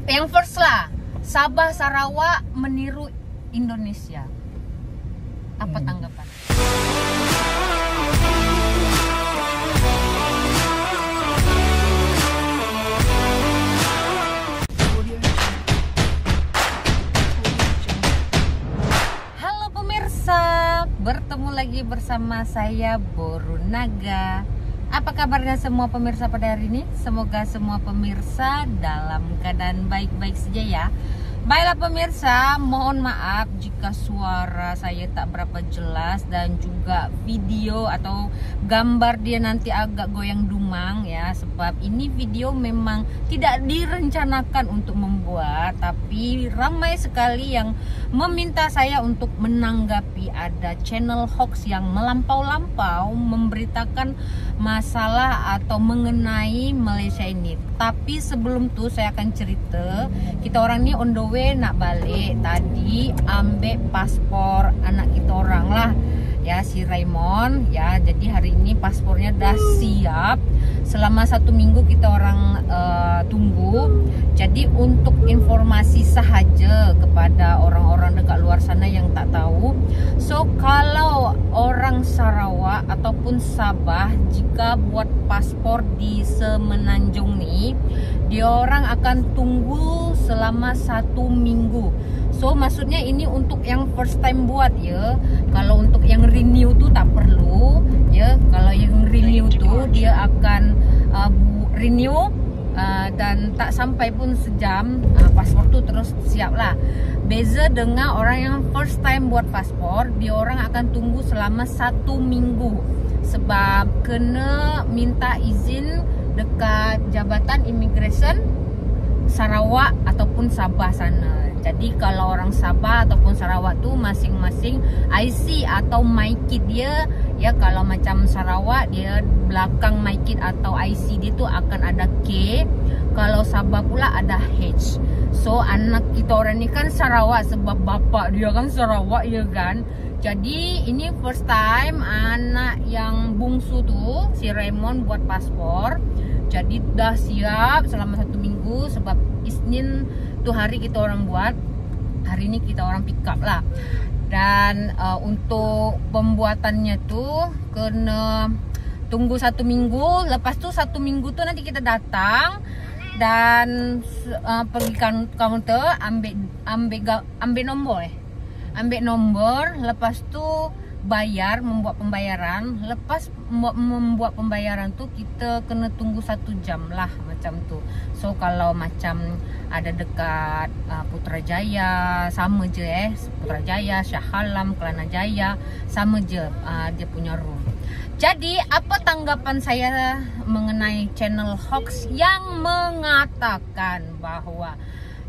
Yang first lah, Sabah Sarawak meniru Indonesia. Apa tanggapan? Halo pemirsa, bertemu lagi bersama saya Boru Naga. Apa kabarnya semua pemirsa pada hari ini? Semoga semua pemirsa dalam keadaan baik-baik saja ya. Baiklah pemirsa, mohon maaf jika suara saya tak berapa jelas dan juga video atau gambar dia nanti agak goyang dumang ya. Sebab ini video memang tidak direncanakan untuk membuat, tapi ramai sekali yang meminta saya untuk menanggapi ada channel hoax yang melampau-lampau memberitakan masalah atau mengenai Malaysia ini. Tapi sebelum itu saya akan cerita, kita orang ni on the way nak balik. Tadi ambil paspor anak kita orang lah ya, si Raymond ya. Jadi hari ini paspornya dah siap. Selama 1 minggu kita orang tunggu. Jadi untuk informasi sahaja kepada orang-orang dekat luar sana yang tak tahu, so kalau orang Sarawak ataupun Sabah jika buat paspor di Semenanjung ni, dia orang akan tunggu selama 1 minggu. So maksudnya ini untuk yang first time buat ya. Kalau untuk yang renew tu tak perlu ya. Kalau yang renew tu dia akan renew dan tak sampai pun sejam paspor tu terus siap lah. Beza dengan orang yang first time buat paspor, dia orang akan tunggu selama 1 minggu. Sebab kena minta izin dekat Jabatan Immigration Sarawak ataupun Sabah sana. Jadi kalau orang Sabah ataupun Sarawak tu masing-masing IC atau MyKit dia ya. Kalau macam Sarawak dia belakang MyKit atau IC dia tu akan ada K. Kalau Sabah pula ada H. So anak kita orang ni kan Sarawak sebab bapak dia kan Sarawak ya kan. Jadi ini first time anak yang bungsu tu si Raymond buat paspor. Jadi dah siap selama 1 minggu. Sebab Isnin tu hari kita orang buat, hari ini kita orang pick up lah. Dan untuk pembuatannya tu kena tunggu 1 minggu. Lepas tu 1 minggu tu nanti kita datang dan pergi kaunter ambil nombor ambil nombor. Lepas tu bayar, membuat pembayaran. Lepas membuat pembayaran tu kita kena tunggu 1 jam lah macam tu. So kalau macam ada dekat Putrajaya sama je Putrajaya, Shah Alam, Kelana Jaya sama je dia punya room. Jadi apa tanggapan saya mengenai channel hoax yang mengatakan bahawa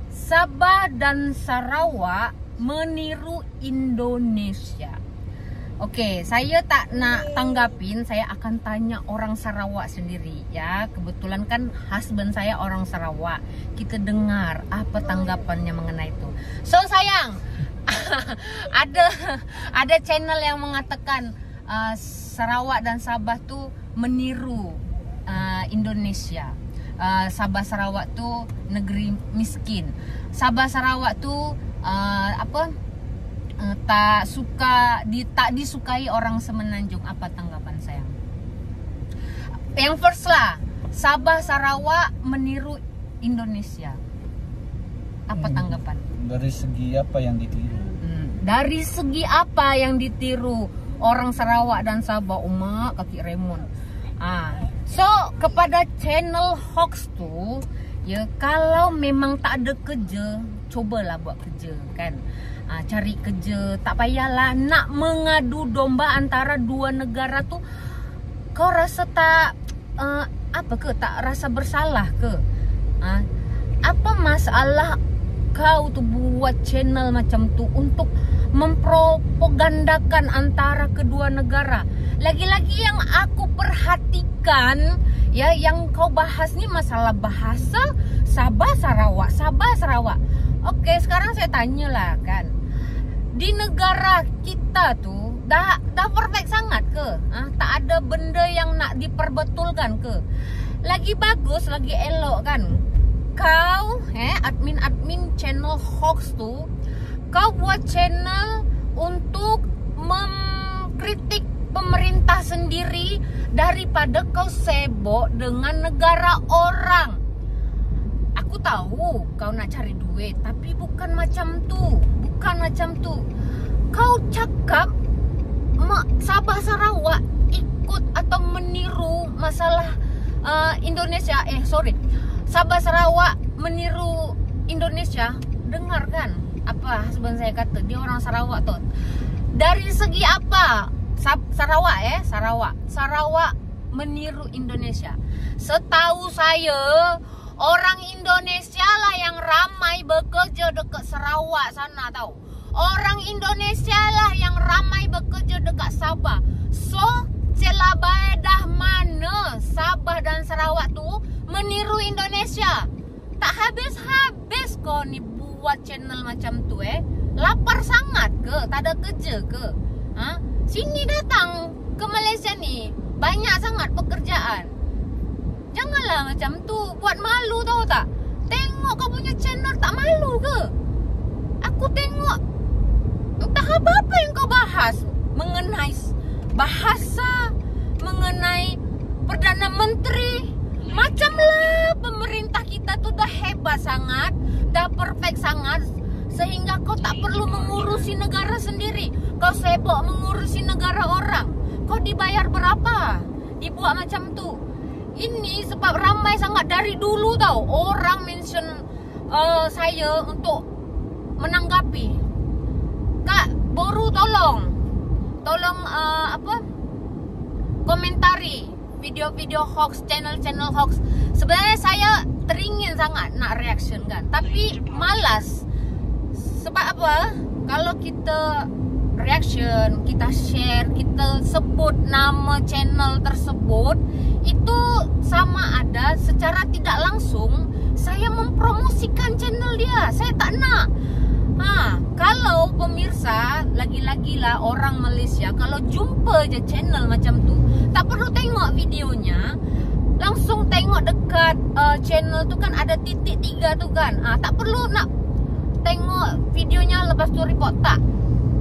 Sabah dan Sarawak meniru Indonesia? Okey, saya tak nak tanggapin, saya akan tanya orang Sarawak sendiri ya. Kebetulan kan husband saya orang Sarawak. Kita dengar apa tanggapannya mengenai itu. So sayang, ada channel yang mengatakan Sarawak dan Sabah tu meniru Indonesia. Sabah Sarawak tu negeri miskin. Sabah Sarawak tu tak disukai orang Semenanjung. Apa tanggapan saya? Yang first lah, Sabah Sarawak meniru Indonesia. Apa tanggapan? Dari segi apa yang ditiru? Dari segi apa yang ditiru orang Sarawak dan Sabah? Umak kaki Raymond. So kepada channel hoax tu ya, kalau memang tak ada kerja, cobalah buat kerja kan. Cari kerja, tak payahlah nak mengadu domba antara dua negara tu. Kau rasa tak tak rasa bersalah ke? Apa masalah kau tu buat channel macam tu untuk mempropagandakan antara kedua negara? Lagi-lagi yang aku perhatikan ya, yang kau bahas ni masalah bahasa Sabah Sarawak. Okey, sekarang saya tanyalah kan, di negara kita tu dah perfect sangat ke? Tak ada benda yang nak diperbetulkan ke? Lagi bagus, lagi elok kan? Kau kau admin channel hoax tuh, kau buat channel untuk mengkritik pemerintah sendiri daripada kau sibuk dengan negara orang. Aku tahu kau nak cari duit, tapi bukan macam tu. Kau cakap Sabah Sarawak ikut atau meniru masalah Indonesia. Sabah Sarawak meniru Indonesia. Dengar kan apa husband saya kata, dia orang Sarawak tuh. Dari segi apa? Sarawak meniru Indonesia. Setahu saya, orang Indonesia lah yang ramai bekerja dekat Sarawak sana tahu. Orang Indonesia lah yang ramai bekerja dekat Sabah. So, celabai dah mana Sabah dan Sarawak tu meniru Indonesia. Tak habis-habis kau ni buat channel macam tu Lapar sangat ke? Tak ada kerja ke? Sini datang ke Malaysia ni banyak sangat pekerjaan. Janganlah macam tu, buat malu tahu tak? Tengok kau punya channel tak malu ke? Aku tengok entah apa-apa yang kau bahas mengenai bahasa, mengenai Perdana Menteri. Macamlah pemerintah kita tu dah hebat sangat, dah perfect sangat, sehingga kau tak perlu mengurusi negara sendiri. Kau sibuk mengurusi negara orang. Kau dibayar berapa dibuat macam tu? Ini sebab ramai sangat dari dulu tahu orang mention saya untuk menanggapi. Kak Boru tolong komentari video-video hoax, channel hoax. Sebenarnya saya teringin sangat nak reaction kan, tapi malas. Sebab apa? Kalau kita reaction, kita share, kita sebut nama channel tersebut, itu sama ada secara tidak langsung saya mempromosikan channel dia. Saya tak nak. Kalau pemirsa, lagi-lagi lah orang Malaysia, kalau jumpa je channel macam tu, tak perlu tengok videonya, langsung tengok dekat channel tu kan ada titik 3 tu kan. Tak perlu nak tengok videonya lepas tu report, tak.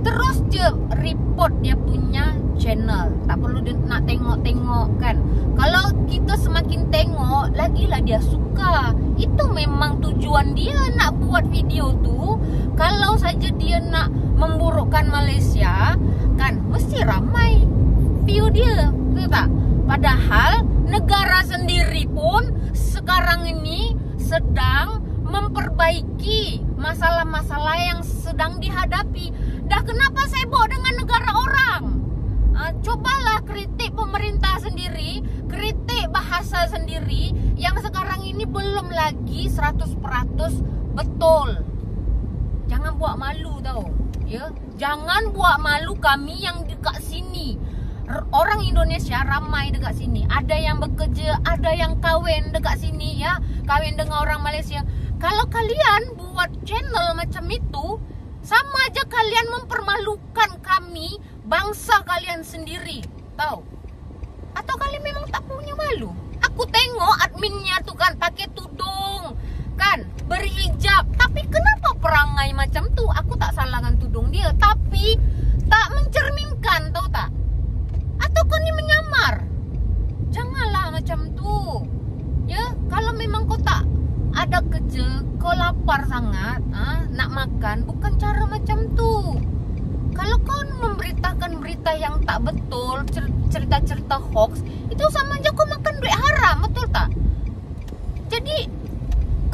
Terus je report dia punya channel. Tak perlu dia nak tengok-tengok kan. Kalau kita semakin tengok, lagilah dia suka. Itu memang tujuan dia nak buat video tu. Kalau saja dia nak memburukkan Malaysia, kan mesti ramai view dia, betul tak? Padahal negara sendiri pun sekarang ini sedang memperbaiki masalah-masalah yang sedang dihadapi. Dah kenapa sibuk dengan negara orang? Cobalah kritik pemerintah sendiri, kritik bahasa sendiri yang sekarang ini belum lagi 100% betul. Jangan buat malu tau, ya. Jangan buat malu kami yang dekat sini. Orang Indonesia ramai dekat sini. Ada yang bekerja, ada yang kahwin dekat sini, ya. Kahwin dengan orang Malaysia. Kalau kalian buat channel macam itu, sama aja kalian mempermalukan kami, bangsa kalian sendiri, tahu? Atau kalian memang tak punya malu? Aku tengok adminnya tuh kan pakai tudung, kan, berhijab. Tapi kenapa perangai macam tu? Aku tak salahkan tudung dia, tapi tak mencerminkan, tahu tak? Atau kau ni menyamar? Janganlah macam tu, ya. Kalau memang kau tak ada kerja, kau lapar sangat, nak makan, bukan cara macam tu. Kalau kau memberitakan berita yang tak betul, cerita-cerita hoax, itu sama aja kau makan duit haram, betul tak? Jadi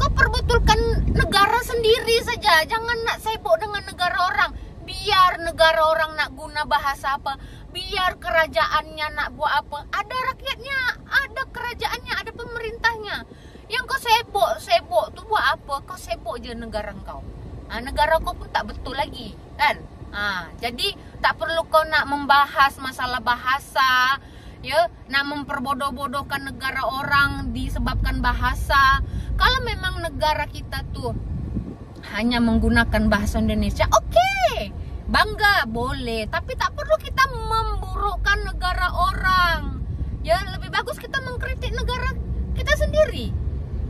kau perbetulkan negara sendiri saja. Jangan nak sibuk dengan negara orang. Biar negara orang nak guna bahasa apa, biar kerajaannya nak buat apa, ada rakyatnya, ada kerajaannya, ada pemerintahnya. Yang kau sibuk tu buat apa? Kau sibuk je negara kau. Negara kau pun tak betul lagi, kan? Jadi tak perlu kau nak membahas masalah bahasa, ya, nak memperbodoh-bodohkan negara orang disebabkan bahasa. Kalau memang negara kita tuh hanya menggunakan bahasa Indonesia, oke, bangga, boleh. Tapi tak perlu kita memburukkan negara orang. Ya, lebih bagus kita mengkritik negara kita sendiri.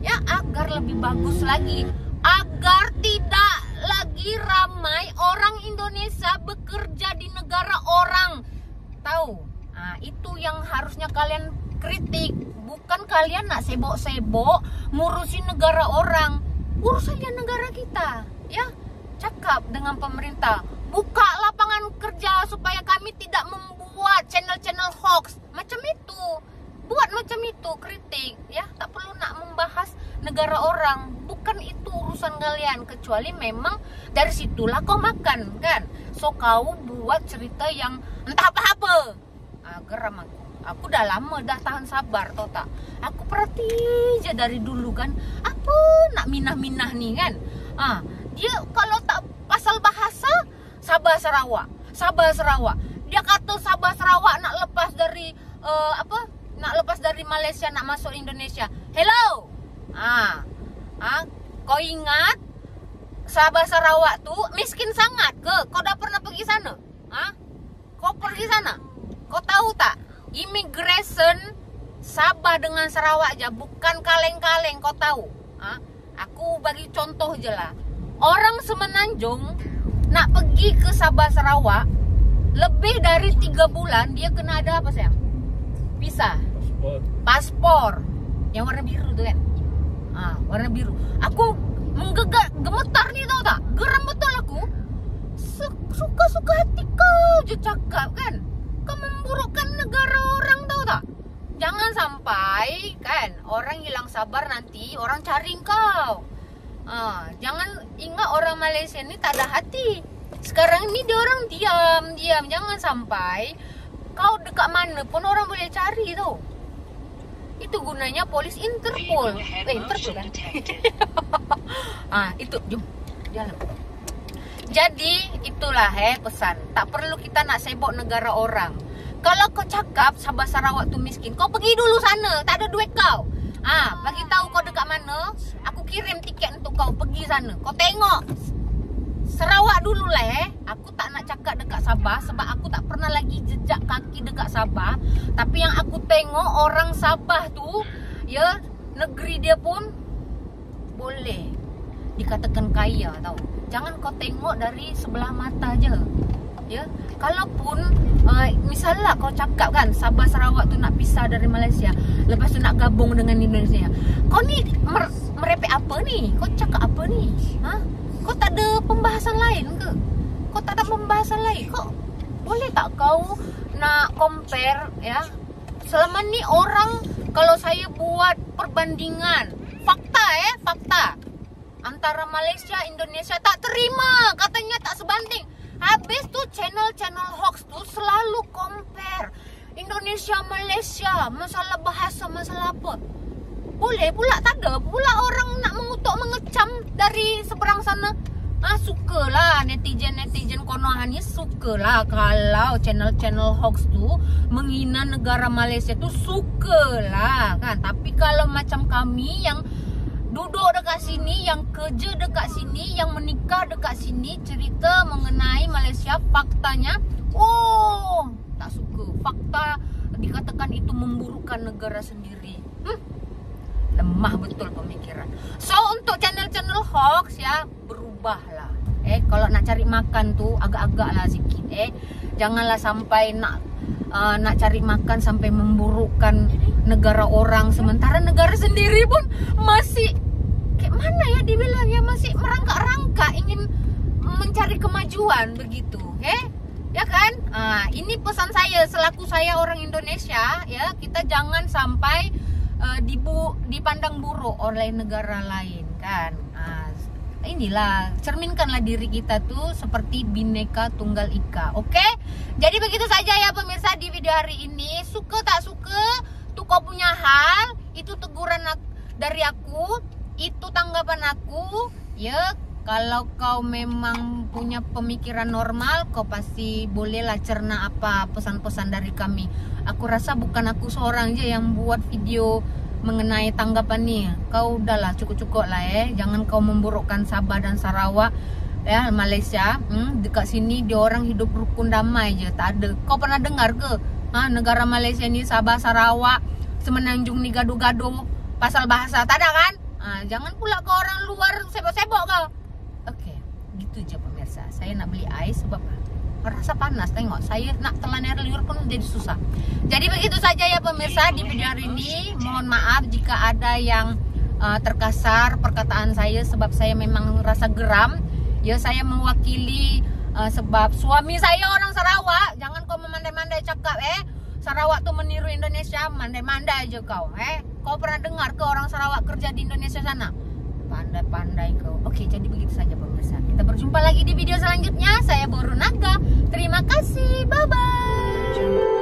ya, agar lebih bagus lagi, agar tidak lagi ramai orang Indonesia bekerja di negara orang. Tahu? Nah, itu yang harusnya kalian kritik, bukan kalian nak sebok-sebok ngurusin negara orang. Urus saja negara kita, ya. Cakap dengan pemerintah, buka lapangan kerja supaya kami tidak membuat channel-channel hoax macam itu. Buat macam itu, kritik, ya. Tak perlu nak membahas negara orang, bukan itu urusan kalian, kecuali memang dari situlah kau makan, kan. So kau buat cerita yang entah apa-apa. Geram aku udah lama dah tahan sabar, tau tak. Aku perhati aja dari dulu kan, apa nak minah-minah nih kan. Dia kalau tak pasal bahasa Sabah Sarawak, dia kata Sabah Sarawak nak lepas dari nak lepas dari Malaysia nak masuk Indonesia. Hello, kau ingat Sabah Sarawak tuh miskin sangat ke? Kau dah pernah pergi sana? Kau pergi sana? Kau tahu tak? Immigration Sabah dengan Sarawak aja bukan kaleng-kaleng, kau tahu? Aku bagi contoh je lah. Orang Semenanjung nak pergi ke Sabah Sarawak lebih dari 3 bulan dia kena ada apa sayang? Visa, paspor yang warna biru tuh kan? Warna biru. Aku gemetar nih, tau tak? Geram betul aku. Suka-suka hati kau je cakap kan? Kau memburukkan negara orang, tau tak? Jangan sampai kan orang hilang sabar, nanti orang cari kau. Jangan ingat orang Malaysia ni tak ada hati. Sekarang ni dia orang diam. Jangan sampai kau dekat mana pun orang boleh cari tau. Itu gunanya polis Interpol. Interpol kan? Itu jom jalan. Jadi itulah pesan. Tak perlu kita nak sebok negara orang. Kalau kau cakap Sabah Sarawak tu miskin, kau pergi dulu sana. Tak ada duit kau. Bagi tahu kau dekat mana, aku kirim tiket untuk kau pergi sana. Kau tengok Sarawak dulu lah. Aku tak nak cakap dekat Sabah sebab aku tak pernah lagi jejak kaki dekat Sabah. Tapi yang aku tengok orang Sabah tu, ya, negeri dia pun boleh dikatakan kaya tau. Jangan kau tengok dari sebelah mata je, ya. Kalaupun misalnya kau cakap kan Sabah Sarawak tu nak pisah dari Malaysia, lepas tu nak gabung dengan Indonesia, kau ni merepek apa ni? Kau cakap apa ni? Kau tak ada pembahasan lain ke? Kau tak ada pembahasan lain? Kau boleh tak kau nak compare, ya? Selama ni orang, kalau saya buat perbandingan fakta antara Malaysia Indonesia, tak terima, katanya tak sebanding. Habis tu channel hoax tu selalu compare Indonesia Malaysia, masalah bahasa, masalah apa. Boleh pula tak ada pula orang nak mengutuk mengecam dari seberang sana. Sukalah netizen konohan ni, sukalah kalau channel hoax tu menghina negara Malaysia tu, sukalah kan. Tapi kalau macam kami yang duduk dekat sini, yang kerja dekat sini, yang menikah dekat sini, cerita mengenai Malaysia, faktanya tak suka. Fakta dikatakan itu memburukkan negara sendiri. Lemah betul pemikiran. So untuk channel hoax, ya, berubahlah. Kalau nak cari makan tu agak-agak lah sikit. Janganlah sampai nak cari makan sampai memburukkan negara orang, sementara negara sendiri pun masih kayak mana ya dibilangnya, masih merangkak-rangkak ingin mencari kemajuan begitu. Ya kan? Ini pesan saya selaku saya orang Indonesia, ya, kita jangan sampai dipandang buruk oleh negara lain kan. Inilah, cerminkanlah diri kita tuh seperti Bhinneka Tunggal Ika. Oke? Jadi begitu saja ya pemirsa di video hari ini. Suka tak suka tuh kau punya hal, itu teguran dari aku, itu tanggapan aku. Ya, kalau kau memang punya pemikiran normal, kau pasti bolehlah cerna apa pesan-pesan dari kami. Aku rasa bukan aku seorang aja yang buat video mengenai tanggapan nih. Kau udahlah cukup-cukup lah jangan kau memburukkan Sabah dan Sarawak, ya, Malaysia. Dekat sini dia orang hidup rukun damai je, tak ada. Kau pernah dengar ke negara Malaysia ni, Sabah Sarawak Semenanjung ni gaduh-gaduh pasal bahasa? Tak ada kan? Jangan pula ke orang luar sibuk-sibuk kau. Oke, gitu aja pemirsa. Saya nak beli ais sebab rasa panas. Tengok, saya nak telan air liur pun jadi susah. Jadi begitu saja ya pemirsa di video hari ini. Mohon maaf jika ada yang terkasar perkataan saya, sebab saya memang rasa geram. Ya, saya mewakili sebab suami saya orang Sarawak. Jangan kau memandai-mandai cakap Sarawak tuh meniru Indonesia. Mandai-mandai aja kau. Kau pernah dengar ke orang Sarawak kerja di Indonesia sana? Pandai-pandai kau. Oke, jadi begitu saja pemirsa. Kita berjumpa lagi di video selanjutnya. Saya Boru Naga. Terima kasih. Bye-bye.